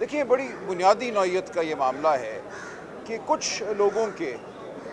देखिए, बड़ी बुनियादी नौइयत का ये मामला है कि कुछ लोगों के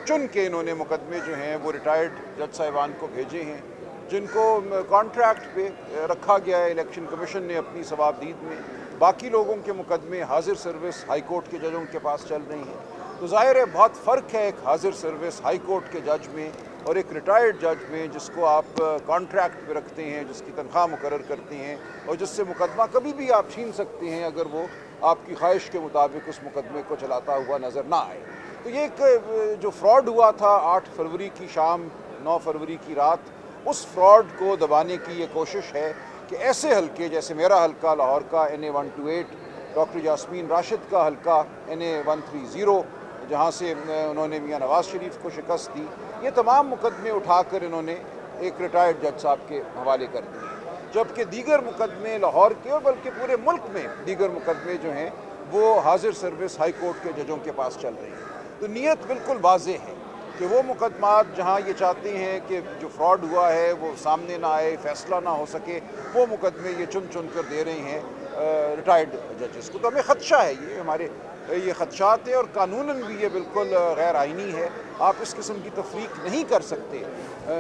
चुन के इन्होंने मुकदमे जो हैं वो रिटायर्ड जज साहिबान को भेजे हैं, जिनको कॉन्ट्रैक्ट पे रखा गया है इलेक्शन कमीशन ने अपनी सवाबदीद में। बाकी लोगों के मुकदमे हाजिर सर्विस हाई कोर्ट के जजों के पास चल रही हैं। तो ज़ाहिर है बहुत फ़र्क है एक हाजिर सर्विस हाई कोर्ट के जज में और एक रिटायर्ड जज में, जिसको आप कॉन्ट्रैक्ट पे रखते हैं, जिसकी तनख्वाह मुकर्रर करते हैं और जिससे मुकदमा कभी भी आप छीन सकते हैं अगर वो आपकी ख्वाहिश के मुताबिक उस मुकदमे को चलाता हुआ नज़र ना आए। तो ये एक जो फ्रॉड हुआ था 8 फरवरी की शाम 9 फरवरी की रात, उस फ्रॉड को दबाने की ये कोशिश है कि ऐसे हलके जैसे मेरा हलका लाहौर का NA 128, डॉक्टर यास्मीन राशिद का हलका NA 130, जहाँ से उन्होंने मियाँ नवाज़ शरीफ को शिकस्त दी, ये तमाम मुकदमे उठाकर इन्होंने एक रिटायर्ड जज साहब के हवाले कर दिए, जबकि दीगर मुकदमे लाहौर के और बल्कि पूरे मुल्क में दीगर मुकदमे जो हैं वो हाजिर सर्विस हाई कोर्ट के जजों के पास चल रहे हैं। तो नीयत बिल्कुल वाज़ेह है कि वो मुकदमात जहाँ ये चाहते हैं कि जो फ्रॉड हुआ है वो सामने ना आए, फैसला ना हो सके, वो मुकदमे ये चुन चुन कर दे रहे हैं रिटायर्ड जजेस को। तो हमें ख़दशा है, ये हमारे ये ख़दशात है और कानूनन भी ये बिल्कुल गैर आइनी है। आप इस किस्म की तफरीक नहीं कर सकते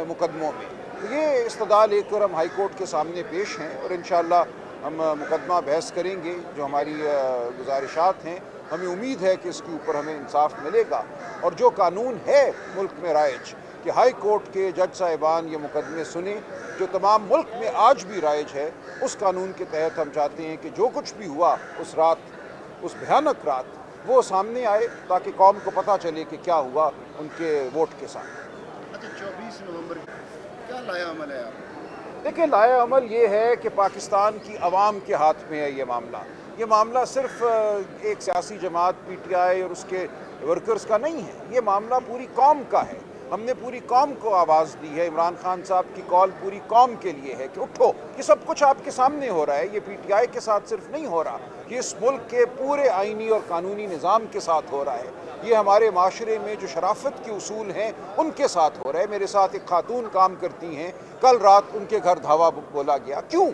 मुकदमों में। तो ये इस्तदा लेकर हम हाई कोर्ट के सामने पेश हैं और इंशाअल्लाह हम मुकदमा बहस करेंगे। जो हमारी गुजारिशात हैं, हमें उम्मीद है कि इसके ऊपर हमें इंसाफ मिलेगा और जो कानून है मुल्क में राइज कि हाई कोर्ट के जज साहिबान ये मुकदमे सुने, जो तमाम मुल्क में आज भी राइज है, उस कानून के तहत हम चाहते हैं कि जो कुछ भी हुआ उस रात, उस भयानक रात, वो सामने आए ताकि कौम को पता चले कि क्या हुआ उनके वोट के साथ। अच्छा, 24 नवंबर क्या लाया अमल है आप? देखिए, लाया अमल ये है कि पाकिस्तान की आवाम के हाथ में है ये मामला। ये मामला सिर्फ एक सियासी जमात PTI और उसके वर्कर्स का नहीं है, ये मामला पूरी कौम का है। हमने पूरी कौम को आवाज़ दी है। इमरान खान साहब की कॉल पूरी कौम के लिए है कि उठो। ये सब कुछ आपके सामने हो रहा है, ये PTI के साथ सिर्फ नहीं हो रहा, ये इस मुल्क के पूरे आइनी और कानूनी निज़ाम के साथ हो रहा है। ये हमारे माशरे में जो शराफत के उसूल हैं उनके साथ हो रहा है। मेरे साथ एक खातून काम करती हैं, कल रात उनके घर धावा बोला गया। क्यों?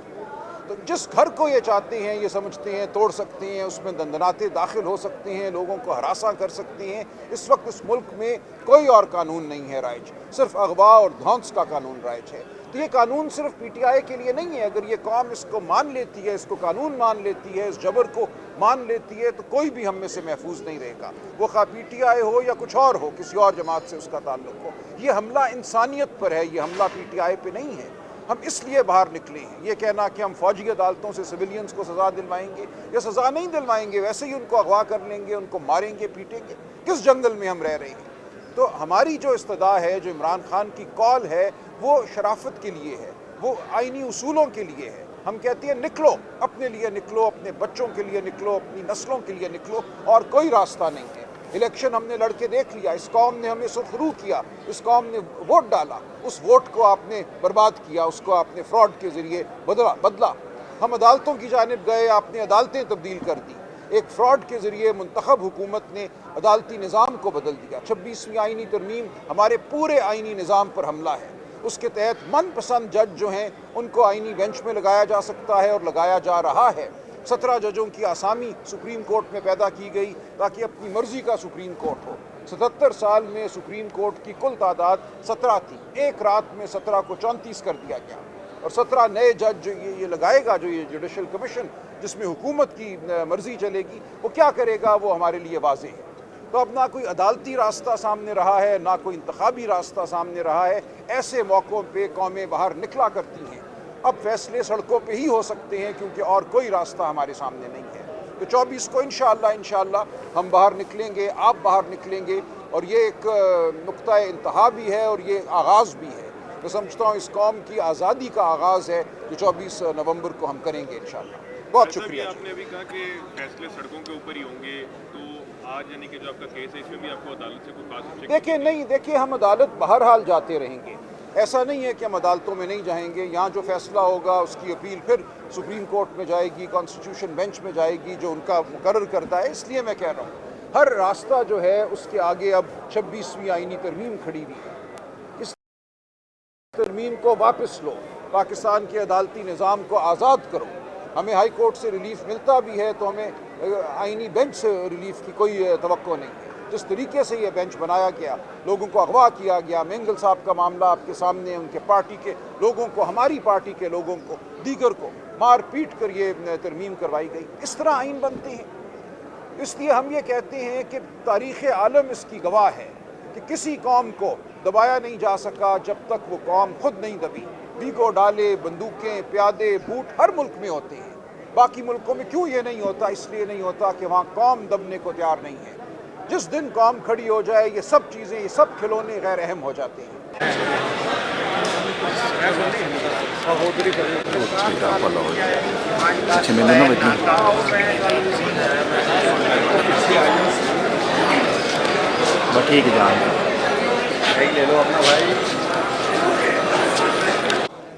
तो जिस घर को ये चाहते हैं, ये समझते हैं तोड़ सकते हैं, उसमें दंदनाते दाखिल हो सकते हैं, लोगों को हरासा कर सकते हैं। इस वक्त इस मुल्क में कोई और कानून नहीं है राइज, सिर्फ अगवा और धौंस का कानून राइज है। तो ये कानून सिर्फ PTI के लिए नहीं है। अगर ये कौम इसको मान लेती है, इसको कानून मान लेती है, इस जबर को मान लेती है, तो कोई भी हम में से महफूज नहीं रहेगा, वो खा PTI हो या कुछ और हो, किसी और जमात से उसका ताल्लुक हो। ये हमला इंसानियत पर है, ये हमला PTI पे नहीं है। हम इसलिए बाहर निकले हैं। ये कहना कि हम फौजी अदालतों से सिविलियंस को सज़ा दिलवाएंगे, या सज़ा नहीं दिलवाएंगे, वैसे ही उनको अगवा कर लेंगे, उनको मारेंगे पीटेंगे, किस जंगल में हम रह रहे हैं? तो हमारी जो इस्तदा है, जो इमरान खान की कॉल है, वो शराफत के लिए है, वो आइनी उसूलों के लिए है। हम कहते हैं निकलो, अपने लिए निकलो, अपने बच्चों के लिए निकलो, अपनी नस्लों के लिए निकलो, और कोई रास्ता नहीं है। इलेक्शन हमने लड़के देख लिया, इस कौम ने हमें सुरखरू किया, इस कौम ने वोट डाला, उस वोट को आपने बर्बाद किया, उसको आपने फ्रॉड के ज़रिए बदला। हम अदालतों की जानिब गए, आपने अदालतें तब्दील कर दी। एक फ्रॉड के ज़रिए मुंतखब हुकूमत ने अदालती निज़ाम को बदल दिया। 26वीं आइनी तरमीम हमारे पूरे आइनी निज़ाम पर हमला है। उसके तहत मनपसंद जज जो हैं उनको आइनी बेंच में लगाया जा सकता है और लगाया जा रहा है। 17 जजों की आसामी सुप्रीम कोर्ट में पैदा की गई ताकि अपनी मर्ज़ी का सुप्रीम कोर्ट हो। 77 साल में सुप्रीम कोर्ट की कुल तादाद 17 थी, एक रात में 17 को 34 कर दिया गया और 17 नए जज जो ये लगाएगा, जो ये जुडिशल कमीशन जिसमें हुकूमत की मर्ज़ी चलेगी, वो क्या करेगा, वो हमारे लिए वाज़ेह है। तो अब ना कोई अदालती रास्ता सामने रहा है, ना कोई इंतखाबी रास्ता सामने रहा है। ऐसे मौक़ों पे कौमें बाहर निकला करती हैं। अब फैसले सड़कों पे ही हो सकते हैं क्योंकि और कोई रास्ता हमारे सामने नहीं है। तो 24 को इंशाअल्लाह हम बाहर निकलेंगे, आप बाहर निकलेंगे, और ये एक नुक्ता इंतहा भी है और ये आगाज़ भी है। मैं समझता हूँ इस कौम की आज़ादी का आगाज़ है जो 24 नवंबर को हम करेंगे इंशाअल्लाह। बहुत शुक्रिया। आपने अभी कहा कि फैसले सड़कों के ऊपर ही होंगे, तो आज यानी कि जो आपका केस है इसमें भी आपको अदालत से कोई खास देखिए हम अदालत बहरहाल जाते रहेंगे। ऐसा नहीं है कि हम अदालतों में नहीं जाएंगे। यहाँ जो फैसला होगा उसकी अपील फिर सुप्रीम कोर्ट में जाएगी, कॉन्स्टिट्यूशन बेंच में जाएगी जो उनका मुकर्रर करता है। इसलिए मैं कह रहा हूँ हर रास्ता जो है उसके आगे अब 26वीं आइनी तरमीम खड़ी हुई है। इस तरमीम को वापस लो, पाकिस्तान के अदालती निज़ाम को आज़ाद करो। हमें हाई कोर्ट से रिलीफ मिलता भी है तो हमें آئینی بینچ سے ریلیف کی کوئی توقع نہیں ہے. جس طریقے سے یہ بینچ بنایا گیا، لوگوں کو اغوا کیا گیا، مینگل صاحب کا معاملہ آپ کے سامنے، ان کے پارٹی کے لوگوں کو، ہماری پارٹی کے لوگوں کو، دیگر کو مار پیٹ کر یہ ترمیم کروائی گئی. اس طرح آئین بنتے ہیں. اس لیے ہم یہ کہتے ہیں کہ تاریخ عالم اس کی گواہ ہے کہ کسی قوم کو دبایا نہیں جا سکا جب تک وہ قوم خود نہیں دبی. بیگو ڈالے، بندوقیں، پیادے، بوٹ ہر ملک میں ہوتے ہیں. باقی ملکوں میں کیوں یہ نہیں ہوتا؟ اس لیے نہیں ہوتا کہ وہاں قوم دبنے کو تیار نہیں ہے. جس دن قوم کھڑی ہو جائے یہ سب چیزیں، یہ سب کھلونے غیر اہم ہو جاتے ہیں. ٹھیک ہے جان لے لو اپنا بھائی.